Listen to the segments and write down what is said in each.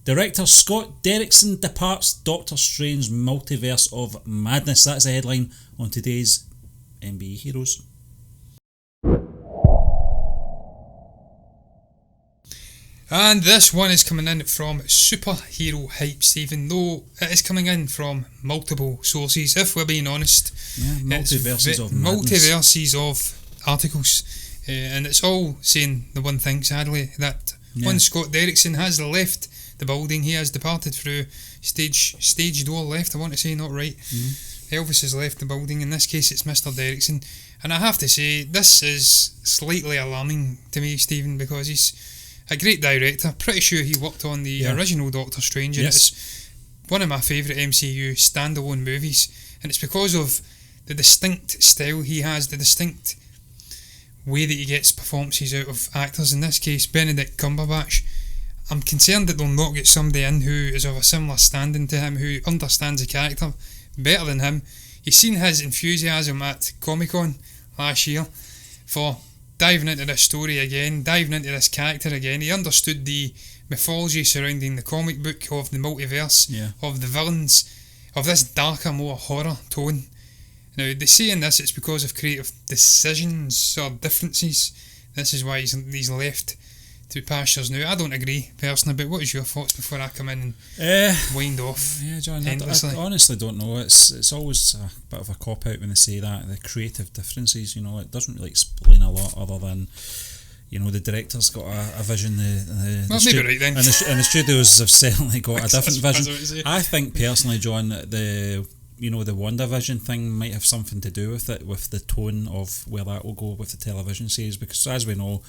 Director Scott Derrickson departs Doctor Strange Multiverse of Madness. That's the headline on today's MBE Heroes. And this one is coming in from Superhero Hype, Stephen, though it is coming in from multiple sources, if we're being honest. Yeah, multiverses of madness. Multiverses of articles. And it's all saying the one thing, sadly, that one Scott Derrickson has left the building. He has departed through stage door left, I want to say, not right. Elvis has left the building. In this case, it's Mr. Derrickson. And I have to say, this is slightly alarming to me, Stephen, because he's a great director. Pretty sure he worked on the original Doctor Strange, and it's one of my favourite MCU standalone movies, and it's because of the distinct style he has, the distinct way that he gets performances out of actors. In this case, Benedict Cumberbatch. I'm concerned that they'll not get somebody in who is of a similar standing to him, who understands the character better than him. You've seen his enthusiasm at Comic-Con last year for diving into this story again, diving into this character again. He understood the mythology surrounding the comic book of the multiverse, of the villains, of this darker, more horror tone. Now, they say in this it's because of creative decisions or differences. This is why he's left to pastures now. I don't agree personally, but what is your thoughts before I come in and wind off? Yeah, John, I honestly don't know. It's always a bit of a cop-out when they say that, the creative differences, it doesn't really explain a lot other than, the director's got a vision, and the studios have certainly got a different vision. I think personally, John, the WandaVision thing might have something to do with it, with the tone of where that will go with the television series, because as we know,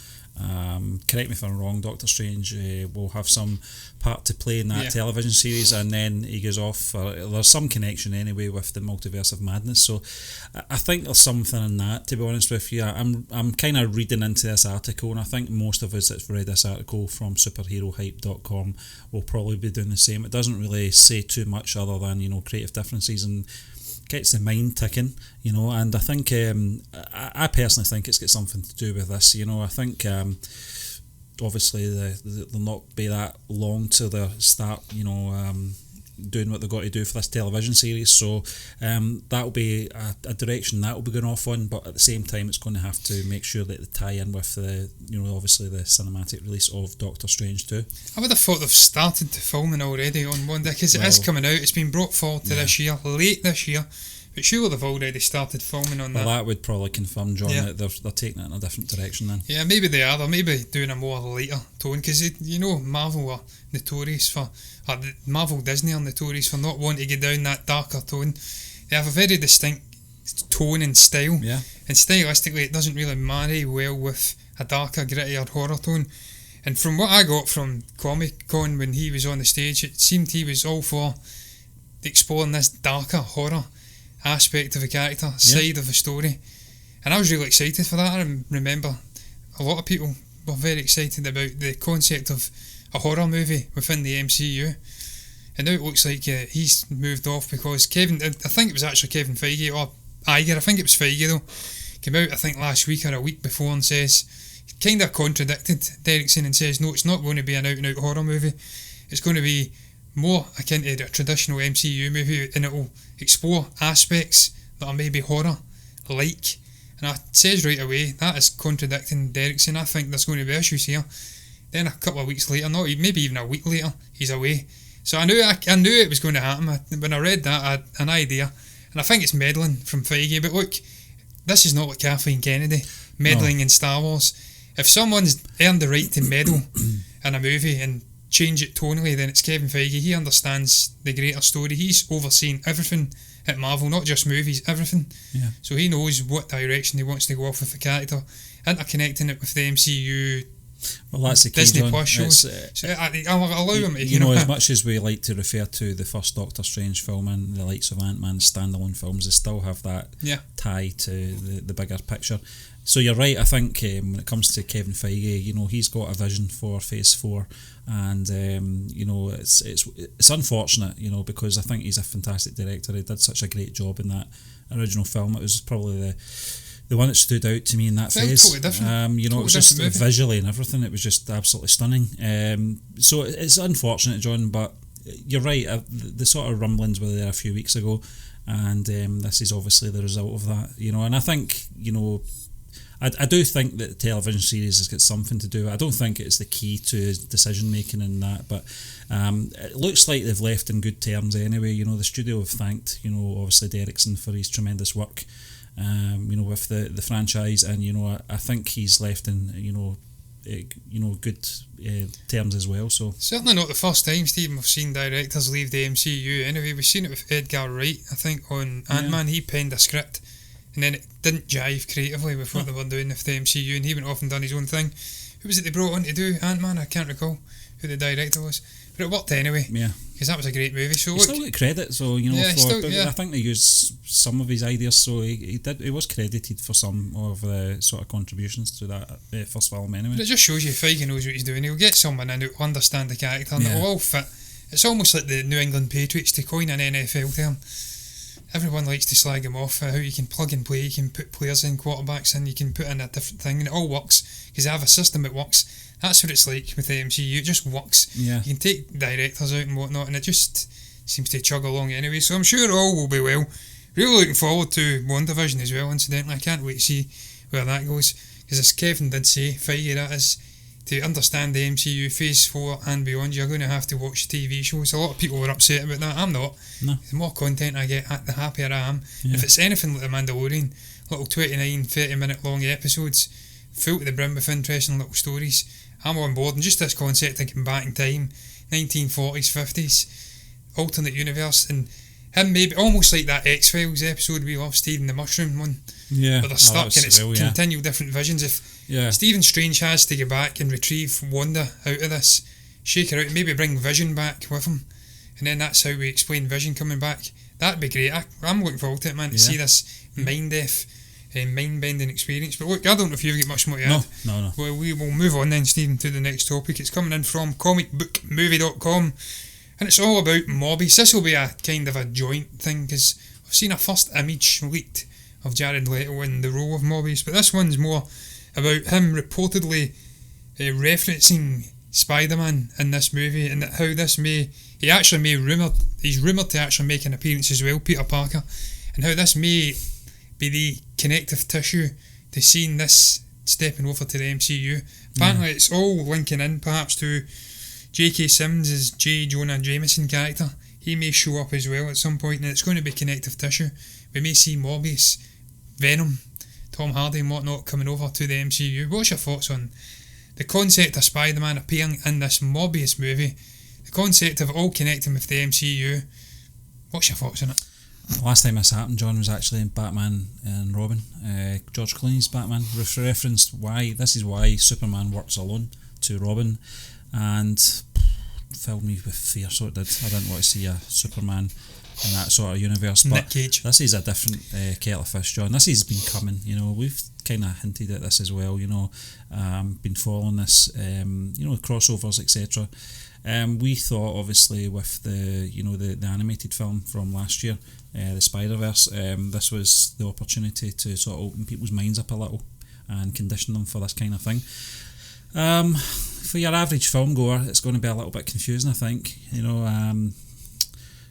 correct me if I'm wrong, Doctor Strange will have some part to play in that television series, and then he goes off, there's some connection anyway with the Multiverse of Madness, so I think there's something in that, to be honest with you. I'm kind of reading into this article, and I think most of us that's read this article from superherohype.com will probably be doing the same. It doesn't really say too much other than, creative differences, and gets the mind ticking, and I think I personally think it's got something to do with this. I think obviously they'll not be that long till they start doing what they've got to do for this television series, so that'll be a direction that will be going off on, but at the same time it's going to have to make sure that they tie in with the obviously the cinematic release of Doctor Strange 2. I would have thought they've started filming already on Wanda, because it is coming out. It's been brought forward to late this year, but surely they've already started filming on that. Well, that would probably confirm, John, that they're taking it in a different direction then. Yeah, maybe they are. They're maybe doing a more later tone, because Marvel are notorious for, Marvel Disney are notorious for not wanting to get down that darker tone. They have a very distinct tone and style, and stylistically it doesn't really marry well with a darker, grittier horror tone. And from what I got from Comic-Con when he was on the stage, it seemed he was all for exploring this darker horror aspect of the character, side of the story, and I was really excited for that. I remember a lot of people were very excited about the concept of a horror movie within the MCU, and now it looks like he's moved off because I think it was actually Kevin Feige or Iger, I think it was Feige though, came out I think last week or a week before and says, kind of contradicted Derrickson and says, no, it's not going to be an out and out horror movie, it's going to be more akin to a traditional MCU movie, and it will explore aspects that are maybe horror-like. And I says right away, that is contradicting Derrickson. I think there's going to be issues here. Then a couple of weeks later, maybe even a week later, he's away. So I knew it was going to happen. When I read that, I had an idea. And I think it's meddling from Feige. But look, this is not like Kathleen Kennedy, meddling in Star Wars. If someone's earned the right to meddle in a movie and change it tonally, then it's Kevin Feige. He understands the greater story. He's overseen everything at Marvel, not just movies, everything. So he knows what direction he wants to go off with the character, interconnecting it with the MCU. Well, that's the key, Disney John. Plus shows. So I'll allow him to, as much as we like to refer to the first Doctor Strange film and the likes of Ant-Man standalone films, they still have that tie to the bigger picture. So you're right. I think when it comes to Kevin Feige, he's got a vision for Phase 4, and it's unfortunate, because I think he's a fantastic director. He did such a great job in that original film. It was probably the one that stood out to me in that Felt phase. totally different. You know, Totally it was just different movie. visually and everything. It was just absolutely stunning. So it's unfortunate, John, but you're right. The sort of rumblings were there a few weeks ago, and this is obviously the result of that. You know, and I think, you know, I do think that the television series has got something to do with it. I don't think it's the key to his decision making in that, but it looks like they've left in good terms anyway. You know, the studio have thanked, you know, obviously Derrickson for his tremendous work, you know, with the franchise, and you know, I think he's left in, you know, good terms as well. So Certainly not the first time, Stephen, we've seen directors leave the MCU. Anyway, we've seen it with Edgar Wright, I think, on Ant-Man. He penned a script, and then it didn't jive creatively with what they were doing with the MCU, and he went off and done his own thing. Who was it they brought on to do Ant-Man? I can't recall who the director was, but it worked anyway. yeah, Because that was a great movie. So he look, still got credit. So you know, I think they used some of his ideas. So he was credited for some of the sort of contributions to that first film anyway. but it just shows you Feige knows what he's doing. He'll get someone in who'll understand the character, and it'll all fit. It's almost like the New England Patriots, to coin an NFL term. Everyone likes to slag him off, how you can plug and play, you can put players in, quarterbacks in, you can put in a different thing, and it all works because they have a system that works. That's what it's like with the MCU, it just works. Yeah. You can take directors out and whatnot, and it just seems to chug along anyway, so I'm sure all will be well. Really looking forward to WandaVision as well, incidentally. I can't wait to see where that goes, because as Kevin did say, Feige, that is, to understand the MCU Phase 4 and beyond, you're going to have to watch TV shows. A lot of people were upset about that. I'm not. No. The more content I get, the happier I am. Yeah. If it's anything like The Mandalorian, little 29, 30 minute long episodes, full to the brim with interesting little stories, I'm on board. And just this concept of getting back in time, 1940s, 50s, alternate universe, and him maybe almost like that X-Files episode we love, Stephen the Mushroom one, Yeah, where they're stuck and it's continual different visions. If Yeah. Stephen Strange has to get back and retrieve Wanda out of this, shake her out, maybe bring Vision back with him, and then that's how we explain Vision coming back. That'd be great. I'm looking forward to it, man, to see this mind-deaf, mind-bending experience. But look, I don't know if you've got much more to add. No. Well, we will move on then, Stephen, to the next topic. It's coming in from comicbookmovie.com, and it's all about Morbius. This will be a kind of a joint thing, because I've seen a first image leaked of Jared Leto in the role of Morbius, but this one's more about him reportedly referencing Spider-Man in this movie, and how this he's rumoured to actually make an appearance as well, Peter Parker, and how this may be the connective tissue to seeing this stepping over to the MCU. Apparently it's all linking in perhaps to J.K. Simmons' J. Jonah Jameson character. He may show up as well at some point, and it's going to be connective tissue. We may see Morbius, Venom, Tom Hardy and whatnot coming over to the MCU. What's your thoughts on the concept of Spider-Man appearing in this Morbius movie? The concept of all connecting with the MCU. What's your thoughts on it? The last time this happened, John, was actually in Batman and Robin. George Clooney's Batman referenced why Superman works alone to Robin, and filled me with fear, so it did. I didn't want to see a Superman in that sort of universe. But Nick Cage. This is a different kettle of fish, John. This has been coming, you know. We've kind of hinted at this as well, you know. Been following this, you know, crossovers, etc. We thought, obviously, with the animated film from last year, the Spider-Verse, this was the opportunity to sort of open people's minds up a little and condition them for this kind of thing. For your average film goer, it's going to be a little bit confusing, I think.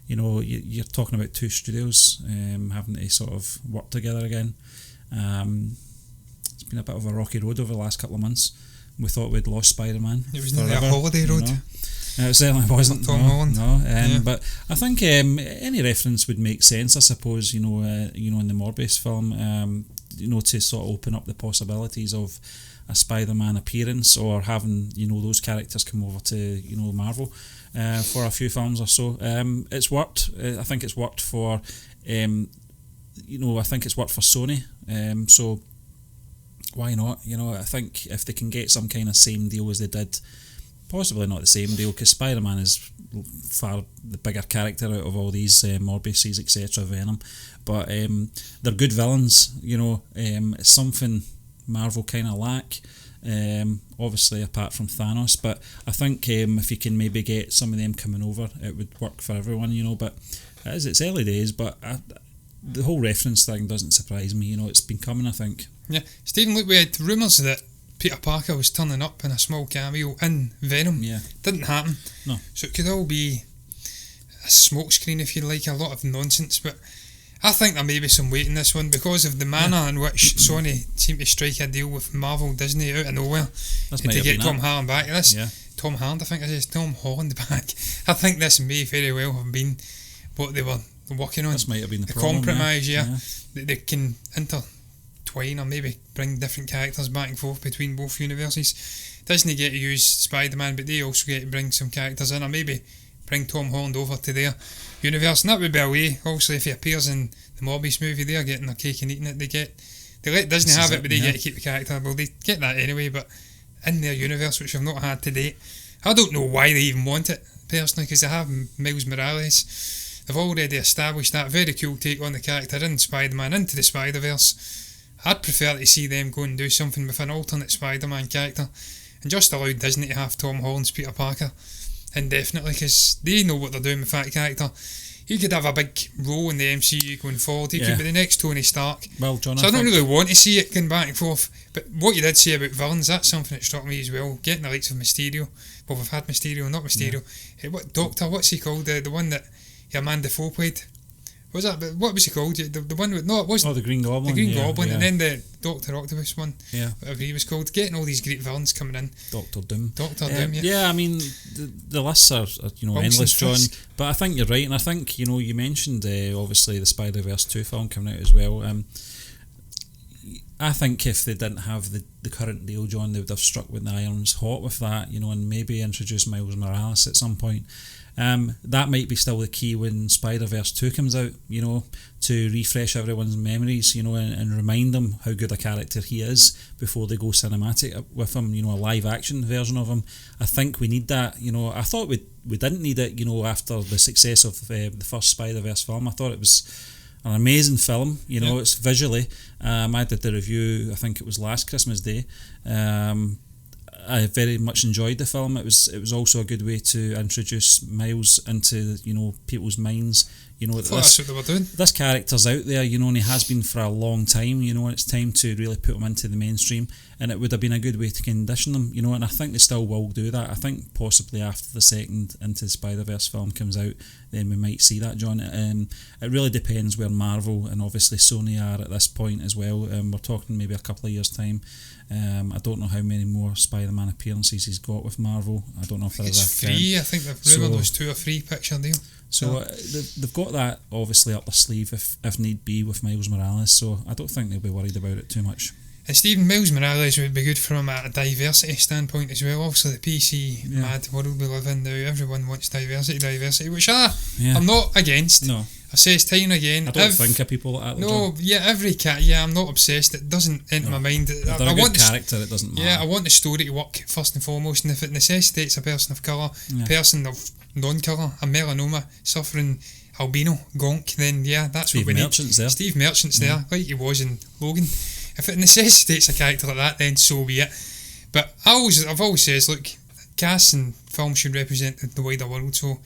You're talking about two studios having to sort of work together again. It's been a bit of a rocky road over the last couple of months. We thought we'd lost Spider-Man. It was nearly a holiday road. It certainly wasn't. Tom Holland. But I think any reference would make sense, I suppose. In the Morbius film, to sort of open up the possibilities of a Spider-Man appearance, or having those characters come over to Marvel for a few films or so. It's worked. I think it's worked for Sony. So why not? I think if they can get some kind of same deal as they did. Possibly not the same deal, because Spider-Man is far the bigger character out of all these Morbiuses, etc., Venom. But they're good villains, it's something Marvel kind of lack, obviously apart from Thanos. But I think if you can maybe get some of them coming over, it would work for everyone, but it's early days. But the whole reference thing doesn't surprise me. It's been coming, I think. Yeah, Stephen, look, we had rumours that Peter Parker was turning up in a small cameo in Venom. Yeah. Didn't happen. No. So it could all be a smokescreen, if you like, a lot of nonsense. But I think there may be some weight in this one because of the manner in which Sony seemed to strike a deal with Marvel Disney out of nowhere to get Tom Holland back. Tom Holland, I think it is, Tom Holland back. I think this may very well have been what they were working on. This might have been the problem, compromise, They can intertwine or maybe bring different characters back and forth between both universes. Disney get to use Spider-Man, but they also get to bring some characters in, or maybe bring Tom Holland over to their universe, and that would be a way. Also, if he appears in the Morbius movie, they are getting their cake and eating it. They let Disney have it, but they get to keep the character. Well, they get that anyway, but in their universe, which they've not had to date. I don't know why they even want it personally, because they have Miles Morales. They've already established that very cool take on the character in Spider-Man into the Spider-Verse. I'd prefer to see them go and do something with an alternate Spider-Man character and just allow Disney to have Tom Holland's Peter Parker indefinitely, because they know what they're doing with that character. He could have a big role in the MCU going forward. He could be the next Tony Stark. Well, John, so I don't really want to see it going back and forth. But what you did say about villains, that's something that struck me as well. Getting the likes of Mysterio. Well, we've had Mysterio, not Mysterio. What's he called? The one that Amanda Dafoe played. Was that? What was he called? The one with it was the Green Goblin. The Green Goblin, and then the Doctor Octopus one. Yeah, whatever he was called. Getting all these great villains coming in. Doctor Doom. Doom. Yeah, I mean the lists are endless, John. But I think you're right, and I think you mentioned obviously the Spider-Verse 2 film coming out as well. I think if they didn't have the current deal, John, they would have struck with the irons hot with that, and maybe introduce Miles Morales at some point. That might be still the key when Spider-Verse 2 comes out, to refresh everyone's memories, and remind them how good a character he is before they go cinematic with him, a live action version of him. I think we need that, I thought we didn't need it, after the success of the first Spider-Verse film. I thought it was an amazing film, it's visually. I did the review, I think it was last Christmas Day. I very much enjoyed the film. It was also a good way to introduce Miles into people's minds. That's what they were doing. This character's out there, and he has been for a long time. And it's time to really put him into the mainstream. And it would have been a good way to condition them. And I think they still will do that. I think possibly after the second Into the Spider-Verse film comes out, then we might see that, John. It really depends where Marvel and obviously Sony are at this point as well. We're talking maybe a couple of years' time. I don't know how many more Spider-Man appearances he's got with Marvel. I don't know if it's free. I think the rumour was 2 or 3 picture deal. So they've got that obviously up their sleeve if need be with Miles Morales. So I don't think they'll be worried about it too much. And Stephen, Miles Morales would be good from a diversity standpoint as well. Obviously, the PC mad world we live in now, everyone wants diversity, which I'm not against. No. I say it's time again. I don't think of people like that. No, every cat. I'm not obsessed. It doesn't enter my mind. I want a character. It doesn't matter. I want the story to work first and foremost, and if it necessitates a person of colour, person of non-colour, a melanoma, suffering albino, gonk, then that's Steve what we Merchant's need. there. Steve Merchant's there, like he was in Logan. If it necessitates a character like that, then so be it. But I've always said, look, casts and films should represent the wider world, so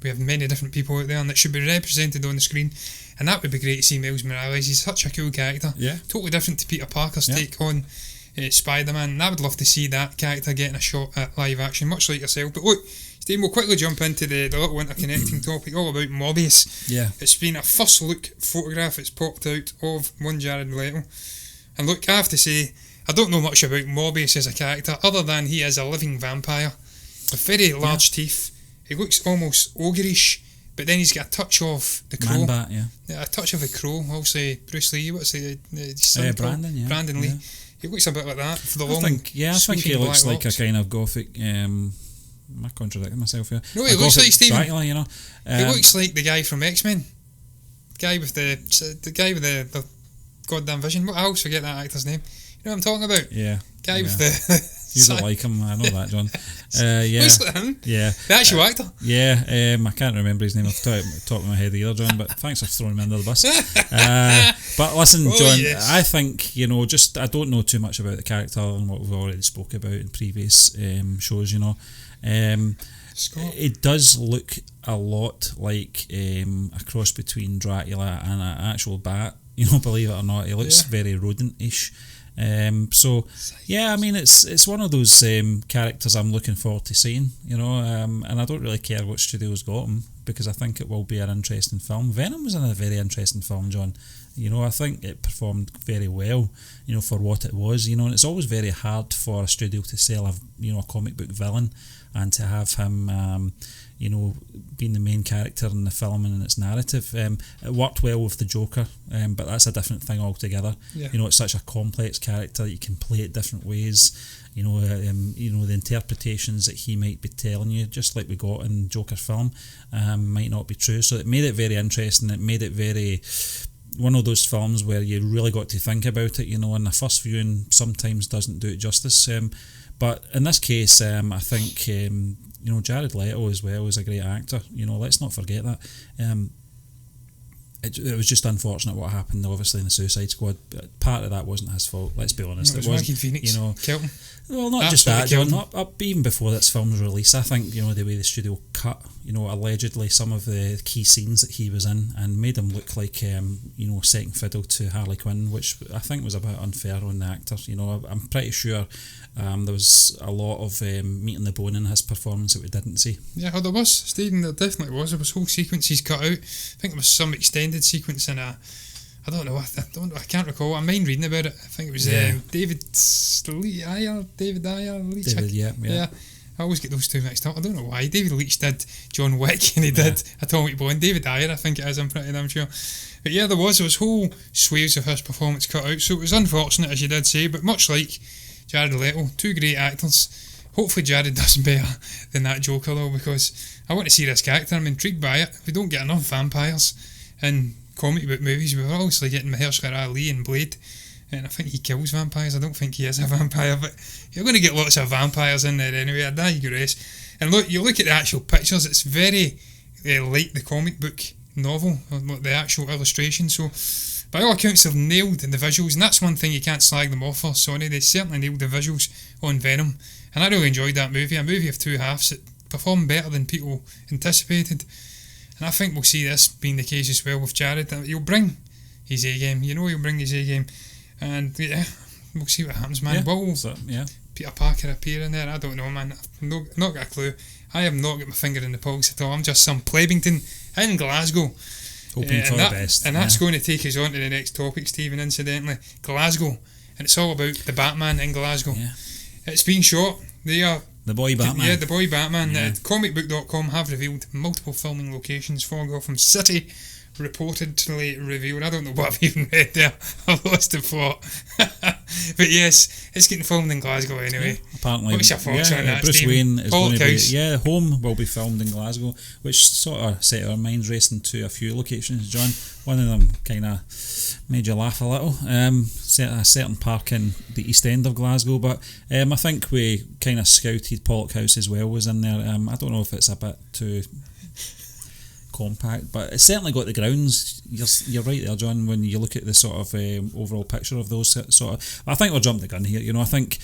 we have many different people out there and it should be represented on the screen, and that would be great to see Miles Morales. He's such a cool character, totally different to Peter Parker's take on Spider-Man, and I would love to see that character getting a shot at live action, much like yourself. But look, Steve, we'll quickly jump into the little interconnecting topic all about Morbius. It's been a first look photograph that's popped out of one Jared Leto, and look, I have to say, I don't know much about Morbius as a character other than he is a living vampire with very large teeth. He looks almost ogreish, but then he's got a touch of the Crow. Man-Bat, a touch of the Crow. I'll say Bruce Lee. What's his son? Brandon Lee. He looks a bit like that for the long. I think he looks like a kind of gothic. Am I contradicting myself here? No, he looks like Stephen. Dracula, he looks like the guy from X-Men. The guy with the goddamn vision. I always forget that actor's name. You know what I'm talking about? Yeah. Guy with the. You don't like him, I know that, John. Looks like him. Yeah. The actual actor. Yeah. I can't remember his name off the top of my head either, John. But thanks for throwing me under the bus. But listen, Oh, John, yes. I think, just I don't know too much about the character and what we've already spoke about in previous shows, Scott. It does look a lot like a cross between Dracula and an actual bat, believe it or not. He looks very rodent-ish. So yeah, I mean it's one of those characters I'm looking forward to seeing, and I don't really care what studio's got him, because I think it will be an interesting film. Venom was in a very interesting film, John. I think it performed very well, for what it was, and it's always very hard for a studio to sell a comic book villain and to have him being the main character in the film and in its narrative. It worked well with the Joker, but that's a different thing altogether. Yeah. It's such a complex character that you can play it different ways. The interpretations that he might be telling you, just like we got in Joker film, might not be true. So it made it very interesting. It made it very one of those films where you really got to think about it. And the first viewing sometimes doesn't do it justice. But in this case, I think Jared Leto as well is a great actor. Let's not forget that. It was just unfortunate what happened, obviously, in the Suicide Squad. But part of that wasn't his fault. Let's be honest. It was Joaquin Phoenix. Killed him. Well, not That's just what that, killed John. him. Up even before this film's release, I think the way the studio cut, allegedly some of the key scenes that he was in, and made him look like second fiddle to Harley Quinn, which I think was a bit unfair on the actor. I'm pretty sure there was a lot of meat on the bone in his performance that we didn't see. Yeah, there was, Stephen. There definitely was. There was whole sequences cut out. I think there was some extended sequence in I don't know. I can't recall. I mind reading about it. I think it was David Ayer. Yeah. I always get those two mixed up. I don't know why. David Leitch did John Wick and he did Atomic Blonde. David Ayer, I think it is. I'm pretty damn sure. But yeah, there was whole swathes of his performance cut out. So it was unfortunate, as you did say. But much like Jared Leto, two great actors. Hopefully Jared does better than that Joker though, because I want to see this character. I'm intrigued by it. We don't get enough vampires in comic book movies. We're obviously getting Mahershala Ali in Blade, and I think he kills vampires. I don't think he is a vampire, but you're going to get lots of vampires in there anyway. I digress. And you look at the actual pictures, it's very like the comic book novel, the actual illustration. So by all accounts, they've nailed the visuals, and that's one thing you can't slag them off for, Sony. They certainly nailed the visuals on Venom, and I really enjoyed that movie. A movie of two halves that performed better than people anticipated. And I think we'll see this being the case as well with Jared. He'll bring his A game. He'll bring his A game. And yeah, we'll see what happens, man. Peter Parker appear in there? I don't know, man. I've not got a clue. I have not got my finger in the pulse at all. I'm just some plebington in Glasgow. Hoping for the best. And that's going to take us on to the next topic, Stephen, incidentally. Glasgow. And it's all about the Batman in Glasgow. Yeah. It's being shot. They are... The boy Batman. Yeah, the boy Batman. Comicbook.com have revealed multiple filming locations for Gotham City. Reportedly revealed. I don't know what I've even read there. I've lost the plot. But yes, it's getting filmed in Glasgow anyway. Yeah, apparently. What's your thoughts on that, Bruce Stephen? Wayne is going to be... Home will be filmed in Glasgow, which sort of set our minds racing to a few locations, John. One of them kind of made you laugh a little. A certain park in the east end of Glasgow, but I think we kind of scouted Pollock House as well was in there. I don't know if it's a bit too compact, but it's certainly got the grounds. You're right there, John, when you look at the sort of overall picture of those sort of... I think we're jumping the gun here, I think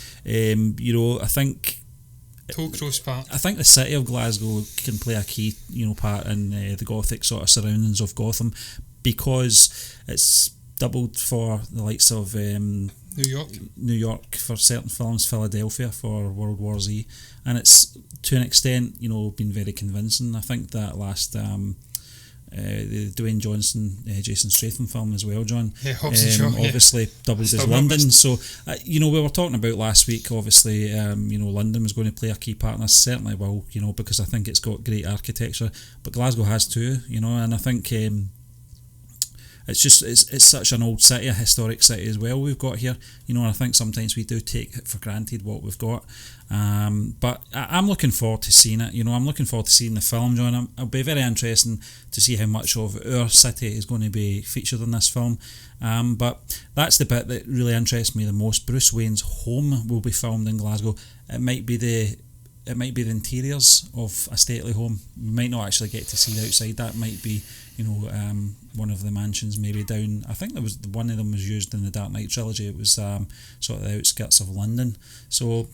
Tollcross Park. I think the city of Glasgow can play a key part in the gothic sort of surroundings of Gotham, because it's doubled for the likes of New York for certain films, Philadelphia for World War Z, and it's to an extent been very convincing. I think that last the Dwayne Johnson Jason Statham film as well, John, obviously doubled as London. So we were talking about last week, obviously London was going to play a key part, and it certainly will, because I think it's got great architecture, but Glasgow has too, and I think it's such an old city, a historic city as well we've got here, and I think sometimes we do take it for granted what we've got, but I'm looking forward to seeing it. I'm looking forward to seeing the film, John. It'll be very interesting to see how much of our city is going to be featured in this film, but that's the bit that really interests me the most. Bruce Wayne's home will be filmed in Glasgow. It might be it might be the interiors of a stately home. We might not actually get to see the outside. That might be, one of the mansions maybe down. I think there was one of them was used in the Dark Knight trilogy. It was sort of the outskirts of London. So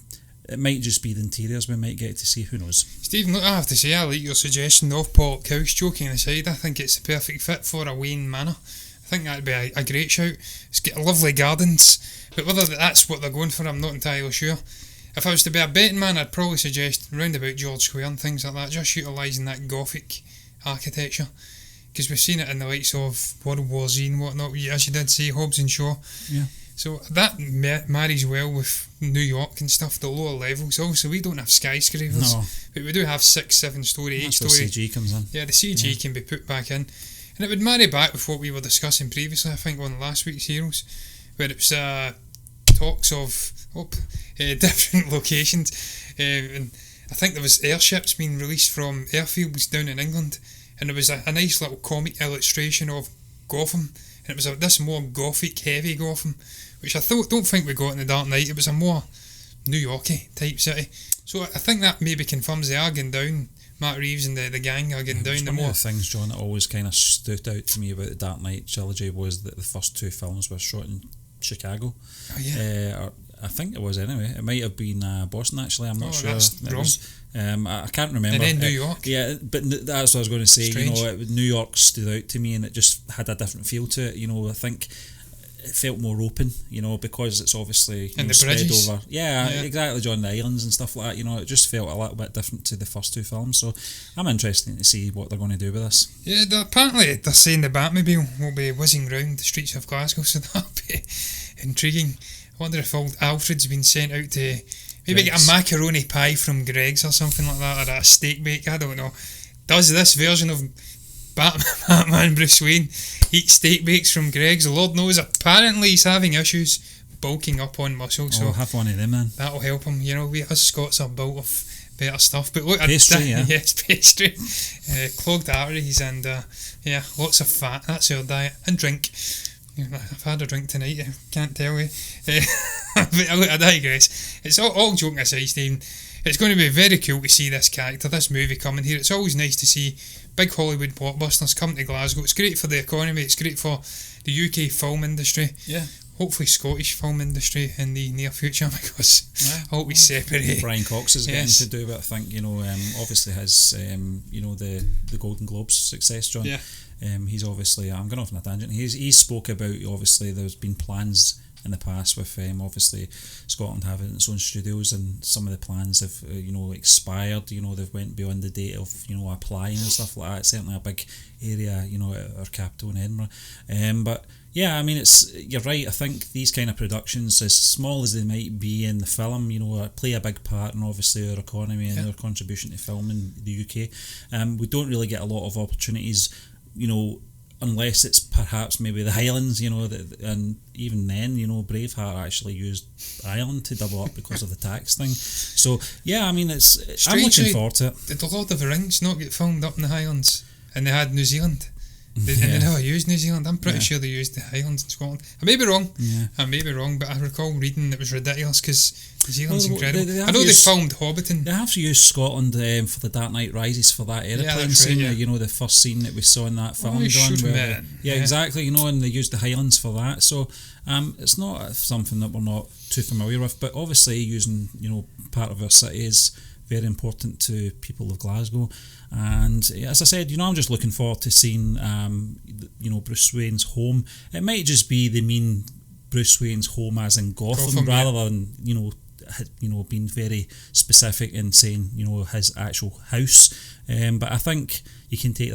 it might just be the interiors we might get to see. Who knows? Stephen, look, I have to say, I like your suggestion of Pollock House. Joking aside, I think it's the perfect fit for a Wayne Manor. I think that'd be a great shout. It's got lovely gardens, but whether that's what they're going for, I'm not entirely sure. If I was to be a betting man, I'd probably suggest round about George Square and things like that, just utilising that Gothic architecture, because we've seen it in the likes of World War Z and whatnot, as you did say, Hobbs and Shaw. Yeah. So that marries well with New York and stuff, the lower levels. Obviously, we don't have skyscrapers, but we do have 6, 7 story, 8 story. That's where CG comes in. Yeah, the CG can be put back in. And it would marry back with what we were discussing previously, I think, on last week's Heroes, where it was talks of different locations. And I think there was airships being released from airfields down in England, and there was a nice little comic illustration of Gotham, and it was this more Gothic, heavy Gotham, which I don't think we got in the Dark Knight. It was a more New York-y type city. So I think that maybe confirms they are going down. Matt Reeves and the gang are getting down. One of the things, John, that always kind of stood out to me about the Dark Knight trilogy was that the first 2 films were shot in Chicago. Oh, yeah. I think it was anyway. It might have been Boston, actually. I'm not sure. That's wrong. I can't remember. And then New York. Yeah, but that's what I was going to say. Strange. New York stood out to me, and it just had a different feel to it. I think it felt more open, because it's obviously and the spread bridges. over. Yeah, exactly, John, the islands and stuff like that. It just felt a little bit different to the first 2 films. So I'm interested to see what they're going to do with this. Yeah, apparently they're saying the Batmobile will be whizzing round the streets of Glasgow, so that'll be intriguing. I wonder if old Alfred's been sent out to maybe get a macaroni pie from Greg's or something like that, or a steak bake, I don't know. Does this version of Batman Bruce Wayne eat steak bakes from Greg's? Lord knows, apparently he's having issues bulking up on muscle, so have one of them, man. That'll help him. We us Scots are built of better stuff. But look, pastry, yes, pastry, clogged arteries, and lots of fat. That's our diet, and drink. I've had a drink tonight, I can't tell you. But look, I digress. It's all joking aside, Stephen. It's going to be very cool to see this character, this movie coming here. It's always nice to see big Hollywood blockbusters come to Glasgow. It's great for the economy, it's great for the UK film industry. Yeah. Hopefully Scottish film industry in the near future, because I hope we separate. Brian Cox is getting to do it, I think, obviously has, the Golden Globes success, John. Yeah. He's obviously, I'm going off on a tangent, he's spoke about, obviously, there's been plans in the past with obviously Scotland having its own studios, and some of the plans have expired. They've went beyond the date of applying and stuff like that. It's certainly a big area, at our capital in Edinburgh. But yeah, I mean, you're right. I think these kind of productions, as small as they might be in the film, play a big part in obviously our economy and our contribution to film in the UK. We don't really get a lot of opportunities, unless it's perhaps maybe the Highlands, and even then, Braveheart actually used Ireland to double up because of the tax thing. So yeah, I mean, I'm looking forward to it. Did the Lord of the Rings not get filmed up in the Highlands? And they had New Zealand. And they never used New Zealand. I'm pretty sure they used the Highlands in Scotland. I may be wrong. Yeah. I may be wrong, but I recall reading it was ridiculous because New Zealand's incredible. I know they filmed Hobbiton. They have used Scotland for the Dark Knight Rises for that aeroplane scene. Right, the first scene that we saw in that film, John. Exactly. And they used the Highlands for that. So it's not something that we're not too familiar with. But obviously, using part of our city is very important to people of Glasgow. And as I said, I'm just looking forward to seeing, Bruce Wayne's home. It might just be they mean Bruce Wayne's home as in Gotham rather than, being very specific in saying, his actual house. But I think you can take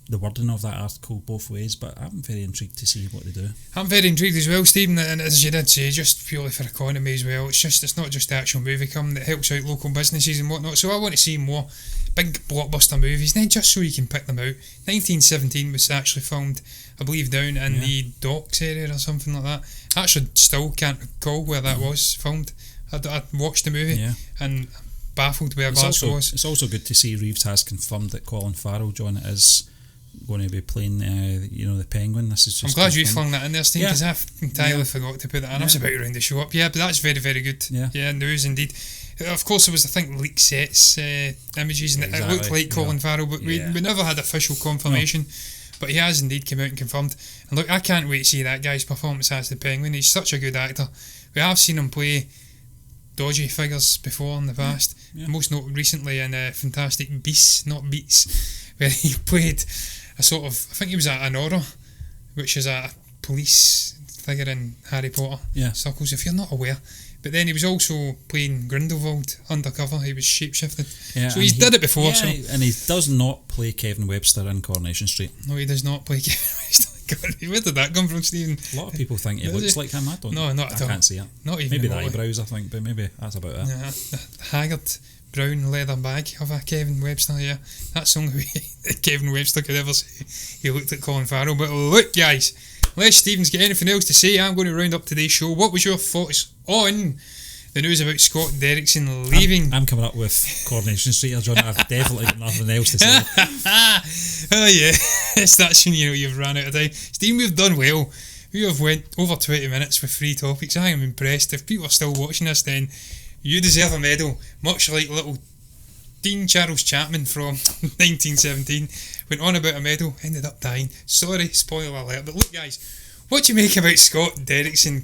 the wording of that article both ways, but I'm very intrigued to see what they do. I'm very intrigued as well, Stephen, and as you did say, just purely for economy as well. It's not just the actual movie coming that helps out local businesses and whatnot, so I want to see more big blockbuster movies, then just so you can pick them out. 1917 was actually filmed, I believe, down in the docks area or something like that. I actually still can't recall where that was filmed. I watched the movie and baffled where Glasgow was. It's also good to see Reeves has confirmed that Colin Farrell, John, is going to be playing the Penguin. This is just I'm glad you flung that in there, Steve, because I've entirely forgot to put that in. I was about to round the show up. Yeah, but that's very, very good. Yeah, news indeed. Of course, there was, I think, leaked sets, images, and it looked like Colin Farrell, but we never had official confirmation. But he has indeed come out and confirmed. And look, I can't wait to see that guy's performance as the Penguin. He's such a good actor. We have seen him play dodgy figures before in the past. Most recently in Fantastic Beasts, not Beats, where he played a sort of, I think he was an Auror, which is a police figure in Harry Potter circles, if you're not aware. But then he was also playing Grindelwald undercover. He was shapeshifted. So he's did it before. And he does not play Kevin Webster in Coronation Street. No, he does not play Kevin Webster. Where did that come from, Stephen? A lot of people think he looks like him. I don't. No, not at all. I can't see it. Not even maybe the eyebrows, I think, but maybe that's about it. Yeah, the haggard brown leather bag of a Kevin Webster. Yeah, that's the only way Kevin Webster could ever say he looked like Colin Farrell. But look, guys, unless Stephen's got anything else to say, I'm going to round up today's show. What was your thoughts on the news about Scott Derrickson leaving? I'm coming up with Coronation Street, John. I've definitely got nothing else to say. Oh yeah, that's when you know you've ran out of time. Stephen, we've done well. We have went over 20 minutes with 3 topics. I am impressed. If people are still watching us, then you deserve a medal, much like little Dean Charles Chapman from 1917 went on about a medal, ended up dying. Sorry, spoiler alert. But look, guys, what do you make about Scott Derrickson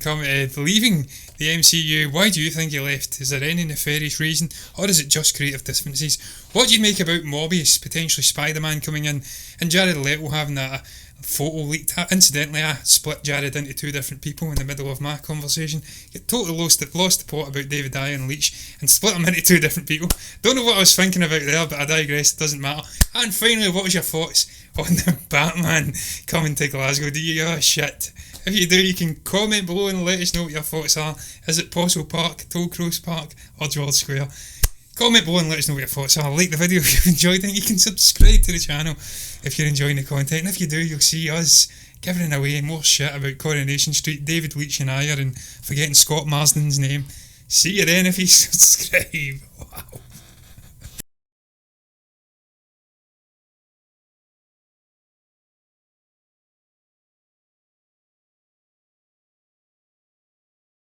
leaving the MCU? Why do you think he left? Is there any nefarious reason, or is it just creative differences? What do you make about Morbius, potentially Spider-Man coming in, and Jared Leto having that photo leaked? Incidentally, I split Jared into 2 different people in the middle of my conversation. Get totally lost the plot about David Ayer and Leitch and split them into 2 different people. Don't know what I was thinking about there, but I digress, it doesn't matter. And finally, what was your thoughts on the Batman coming to Glasgow? Do you give a shit? If you do, you can comment below and let us know what your thoughts are. Is it Postle Park, Tollcross Park, or George Square? Comment below and let us know what your thoughts are. Like the video if you've enjoyed it. You can subscribe to the channel if you're enjoying the content. And if you do, you'll see us giving away more shit about Coronation Street, David Leitch and Ayer, and forgetting Scott Marsden's name. See you then if you subscribe.